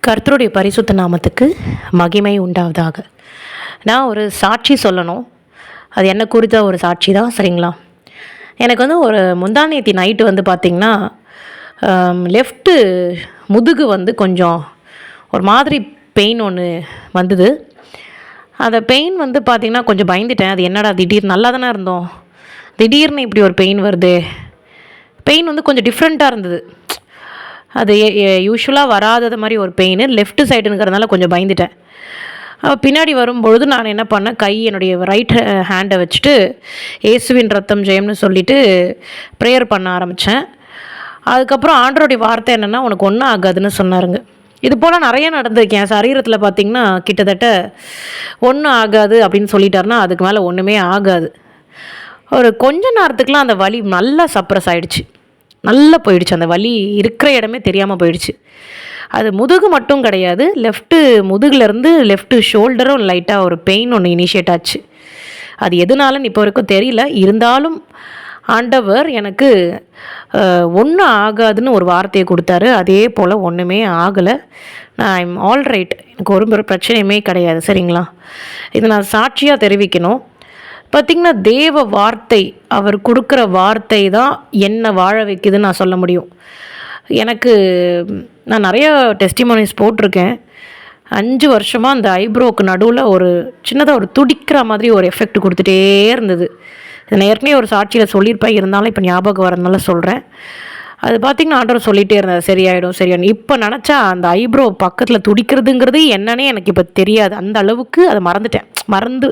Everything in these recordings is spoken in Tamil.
கர்த்தருடைய பரிசுத்த நாமத்துக்கு மகிமை உண்டாவதாக. நான் ஒரு சாட்சி சொல்லணும். அது என்ன குறித்த ஒரு சாட்சி தான், சரிங்களா? எனக்கு ஒரு முந்தானேத்தி நைட்டு பார்த்திங்கன்னா, லெஃப்ட்டு முதுகு கொஞ்சம் ஒரு மாதிரி பெயின் ஒன்று வந்தது. அந்த பெயின் பார்த்திங்கன்னா கொஞ்சம் பயந்துட்டேன். அது என்னடா திடீர்னு நல்லா தானே இருந்தோம், திடீர்னு இப்படி ஒரு பெயின் வருது. பெயின் கொஞ்சம் டிஃப்ரெண்ட்டாக இருந்தது. அது யூஸ்வலாக வராதது மாதிரி ஒரு பெயின். லெஃப்ட் சைடுங்கிறதுனால கொஞ்சம் பயந்துட்டேன். பின்னாடி வரும்பொழுது நான் என்ன பண்ணேன், என்னுடைய ரைட் ஹேண்டை வச்சுட்டு இயேசுவின் ரத்தம் ஜெயம்னு சொல்லிவிட்டு ப்ரேயர் பண்ண ஆரம்பித்தேன். அதுக்கப்புறம் ஆண்டவருடைய வார்த்தை என்னென்னா, உனக்கு ஒன்றும் ஆகாதுன்னு சொன்னாருங்க. இது போல் நிறைய நடந்திருக்கேன் சரீரத்தில். பார்த்திங்கன்னா கிட்டத்தட்ட ஒன்றும் ஆகாது அப்படின்னு சொல்லிட்டாருன்னா அதுக்கு மேலே ஒன்றுமே ஆகாது. ஒரு கொஞ்ச நேரத்துக்குலாம் அந்த வலி நல்லா சப்ரஸ் ஆகிடுச்சு, நல்லா போயிடுச்சு. அந்த வலி இருக்கிற இடமே தெரியாமல் போயிடுச்சு. அது முதுகு மட்டும் கிடையாது, லெஃப்ட்டு முதுகுலேருந்து லெஃப்ட்டு ஷோல்டரும் லைட்டாக ஒரு பெயின் ஒன்று இனிஷியேட் ஆச்சு. அது எதுனாலன்னு இப்போ வரைக்கும் தெரியல. இருந்தாலும் ஆண்டவர் எனக்கு ஒன்றும் ஆகாதுன்னு ஒரு வார்த்தையை கொடுத்தாரு. அதே போல் ஒன்றுமே ஆகலை. நான் ஐம் ஆல் ரைட். எனக்கு ஒரு பிரச்சனையுமே கிடையாது, சரிங்களா? இதை நான் சாட்சியாக தெரிவிக்கணும். பார்த்திங்கன்னா தேவ வார்த்தை, அவர் கொடுக்குற வார்த்தை தான் என்னை வாழ வைக்குதுன்னு நான் சொல்ல முடியும். நான் நிறைய டெஸ்டிமோனிஸ் போட்டிருக்கேன். 5 வருஷமாக அந்த ஐப்ரோக்கு நடுவில் ஒரு சின்னதாக ஒரு துடிக்கிற மாதிரி ஒரு எஃபெக்ட் கொடுத்துட்டே இருந்தது. இதை நான் ஏற்கனவே ஒரு சாட்சியில் சொல்லியிருப்பேன், இருந்தாலும் இப்போ ஞாபகம் வரதுனால சொல்கிறேன். அது பார்த்திங்கன்னா ஆண்டவர் சொல்லிகிட்டே இருந்தார், சரியாயிடும். இப்போ நினச்சா அந்த ஐப்ரோ பக்கத்தில் துடிக்கிறதுங்கிறது என்னன்னே எனக்கு இப்போ தெரியாது. அந்த அளவுக்கு அதை மறந்து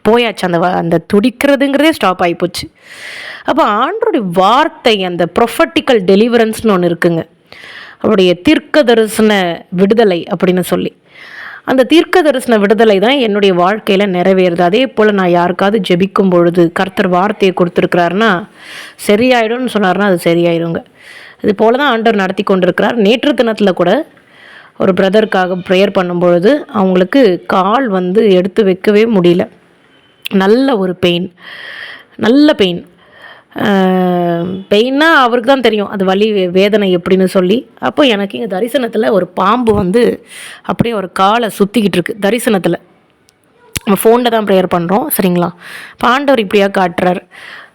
போயாச்சு. அந்த துடிக்கிறதுங்கிறதே ஸ்டாப் ஆகிப்போச்சு. அப்போ ஆண்டருடைய வார்த்தை, அந்த ப்ரொஃபட்டிக்கல் டெலிவரன்ஸ்னு ஒன்று இருக்குங்க. அவருடைய தீர்க்க தரிசன விடுதலை அப்படின்னு சொல்லி, அந்த தீர்க்க தரிசன விடுதலை தான் என்னுடைய வாழ்க்கையில் நிறைவேறுது. அதே போல் நான் யாருக்காவது ஜெபிக்கும் பொழுது கர்த்தர் வார்த்தையை கொடுத்துருக்கிறாருன்னா சரியாயிடும்னு சொன்னார்னா அது சரியாயிடுங்க. இது போல் தான் ஆண்டவர் நடத்தி கொண்டிருக்கிறார். நேற்று தினத்தில் கூட ஒரு பிரதருக்காக ப்ரேயர் பண்ணும்பொழுது அவங்களுக்கு கால் எடுத்து வைக்கவே முடியல. நல்ல ஒரு பெயின், நல்ல பெயின்னா அவருக்கு தான் தெரியும் அது வலி வேதனை எப்படின்னு சொல்லி. அப்போ எனக்கு இங்கே தரிசனத்தில் ஒரு பாம்பு அப்படியே ஒரு காலை சுற்றிக்கிட்டு இருக்கு தரிசனத்தில். நம்ம ஃபோனில் தான் ப்ரேயர் பண்ணுறோம், சரிங்களா? இப்போ ஆண்டவர் இப்படியாக காட்டுறார்.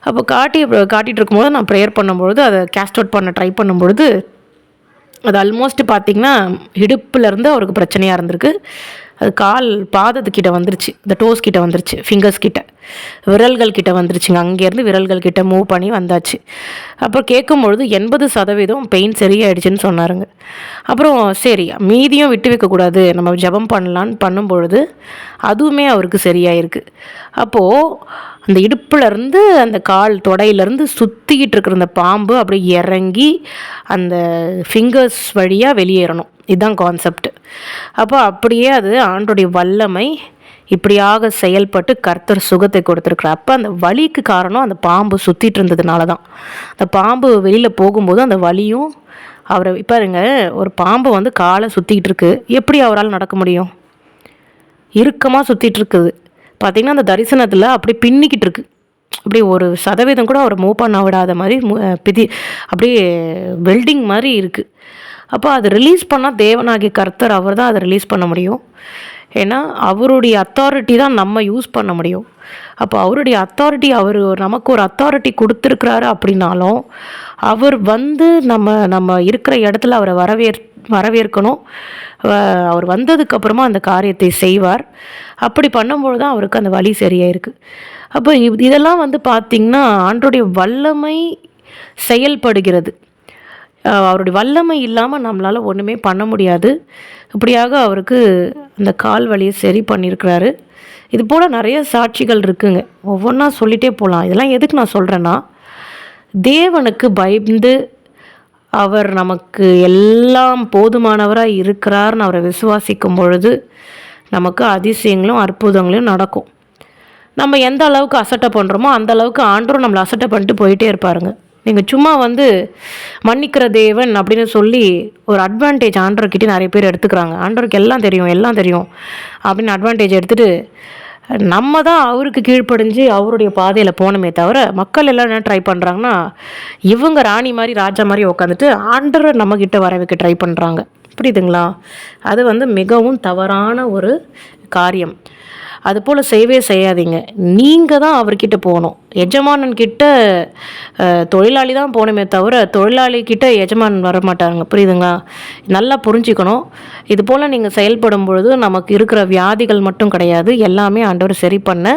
அப்போ காட்டிகிட்டு இருக்கும்போது நான் ப்ரேயர் பண்ணும்பொழுது அதை கேஸ்ட் அவுட் பண்ண ட்ரை பண்ணும்பொழுது அது ஆல்மோஸ்ட் பார்த்திங்கன்னா இடுப்புலேருந்து அவருக்கு பிரச்சனையாக இருந்திருக்கு. அது கால் பாதத்துக்கிட்ட வந்துருச்சு, இந்த டோஸ் கிட்ட வந்துருச்சு, ஃபிங்கர்ஸ் கிட்ட, விரல்கள் கிட்ட வந்துருச்சுங்க. அங்கேருந்து விரல்கள் கிட்ட மூவ் பண்ணி வந்தாச்சு. அப்புறம் கேட்கும்பொழுது 80% பெயின் சரியாயிடுச்சுன்னு சொன்னாருங்க. அப்புறம் சரி, மீதியும் விட்டு வைக்கக்கூடாது, நம்ம ஜெபம் பண்ணலான்னு பண்ணும்பொழுது அதுவுமே அவருக்கு சரியாயிருக்கு. அப்போது அந்த இடுப்புலேருந்து அந்த கால் தொடையிலேருந்து சுற்றிக்கிட்டு இருக்கிற அந்த பாம்பு அப்படியே இறங்கி அந்த ஃபிங்கர்ஸ் வழியாக வெளியேறணும். இதுதான் கான்செப்ட். அப்போ அப்படியே அது ஆண்டோடைய வல்லமை இப்படியாக செயல்பட்டு கர்த்தர் சுகத்தை கொடுத்துருக்குறார். அப்போ அந்த வலிக்கு காரணம் அந்த பாம்பு சுற்றிட்டு இருந்ததுனால தான். அந்த பாம்பு வெளியில் போகும்போது அந்த வலியும் அவரை பாருங்க, ஒரு பாம்பு காலை சுற்றிக்கிட்டு இருக்கு, எப்படி அவரால் நடக்க முடியும்? இறுக்கமாக சுற்றிட்டு இருக்குது. பார்த்திங்கன்னா அந்த தரிசனத்தில் அப்படி பின்னிக்கிட்டு இருக்கு. அப்படி 1% கூட அவரை மூவ் பண்ண விடாத மாதிரி அப்படியே வெல்டிங் மாதிரி இருக்குது. அப்போ அது ரிலீஸ் பண்ணால் தேவனாகிய கர்த்தர் அவர் தான் அதை ரிலீஸ் பண்ண முடியும். ஏன்னா அவருடைய அத்தாரிட்டி தான் நம்ம யூஸ் பண்ண முடியும். அப்போ அவருடைய அத்தாரிட்டி, நமக்கு ஒரு அத்தாரிட்டி கொடுத்துருக்குறாரு அப்படின்னாலும் அவர் நம்ம இருக்கிற இடத்துல அவரை வரவேற்கணும். அவர் வந்ததுக்கப்புறமா அந்த காரியத்தை செய்வார். அப்படி பண்ணும்பொழுது தான் அவருக்கு அந்த வலி சரியாயிருக்கு. அப்போ இதெல்லாம் பார்த்திங்கன்னா ஆண்டவருடைய வல்லமை செயல்படுகிறது. அவருடைய வல்லமை இல்லாமல் நம்மளால் ஒன்றுமே பண்ண முடியாது. இப்படியாக அவருக்கு அந்த கால் வலியை சரி பண்ணியிருக்கிறாரு. இது போல் நிறைய சாட்சிகள் இருக்குங்க, ஒவ்வொன்றா சொல்லிகிட்டே போகலாம். இதெல்லாம் எதுக்கு நான் சொல்கிறேன்னா, தேவனுக்கு பயந்து அவர் நமக்கு எல்லாம் போதுமானவராக இருக்கிறார்னு அவரை விசுவாசிக்கும் பொழுது நமக்கு அதிசயங்களும் அற்புதங்களும் நடக்கும். நம்ம எந்த அளவுக்கு அசட்டை பண்ணுறோமோ அந்த அளவுக்கு ஆண்டவரும் நம்மளை அசட்டை பண்ணிட்டு போயிட்டே இருப்பாருங்க. நீங்கள் சும்மா மன்னிக்கிற தேவன் அப்படின்னு சொல்லி ஒரு அட்வான்டேஜ் ஆண்டவர்கிட்ட நிறைய பேர் எடுத்துக்கிறாங்க. ஆண்டவருக்கு எல்லாம் தெரியும் அப்படின்னு அட்வான்டேஜ் எடுத்துகிட்டு நம்ம தான் அவருக்கு கீழ்ப்படிஞ்சு அவருடைய பாதையில் போனோமே தவிர, மக்கள் எல்லாம் என்ன ட்ரை பண்ணுறாங்கன்னா, இவங்க ராணி மாதிரி ராஜா மாதிரி உட்காந்துட்டு ஆண்டரை நம்மக்கிட்ட வர வைக்க ட்ரை பண்ணுறாங்க. புரியுதுங்களா? அது வந்து மிகவும் தவறான ஒரு காரியம். அதுபோல் செய்யவே செய்யாதீங்க. நீங்கள் தான் அவர்கிட்ட போகணும். எஜமானன்கிட்ட தொழிலாளி தான் போகணுமே தவிர தொழிலாளிக்கிட்ட எஜமானன் வரமாட்டாங்க. புரியுதுங்களா? நல்லா புரிஞ்சுக்கணும். இது போல் நீங்கள் செயல்படும் பொழுது நமக்கு இருக்கிற வியாதிகள் மட்டும் கிடையாது, எல்லாமே ஆண்டவர் சரி பண்ண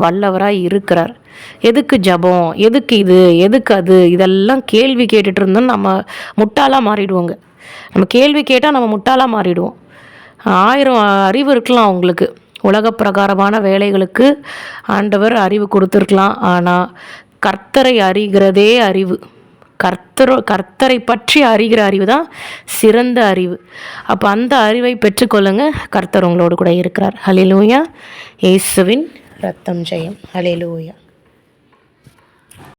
வல்லவராக இருக்கிறார். எதுக்கு ஜபம், எதுக்கு இது, எதுக்கு அது, இதெல்லாம் கேள்வி கேட்டுட்டு இருந்தோம் நம்ம முட்டாளாக மாறிடுவோங்க. நம்ம கேள்வி கேட்டால் நம்ம முட்டாளாக மாறிடுவோம். 1000 அறிவு இருக்கலாம் உங்களுக்கு, உலக பிரகாரமான வேலைகளுக்கு ஆண்டவர் அறிவு கொடுத்துருக்கலாம். ஆனால் கர்த்தரை அறிகிறதே அறிவு. கர்த்தரை பற்றி அறிகிற அறிவு தான் சிறந்த அறிவு. அப்போ அந்த அறிவை பெற்றுக்கொள்ளுங்க. கர்த்தர் உங்களோடு கூட இருக்கிறார். ஹல்லேலூயா. இயேசுவின் ரத்தம் ஜெயம். ஹல்லேலூயா.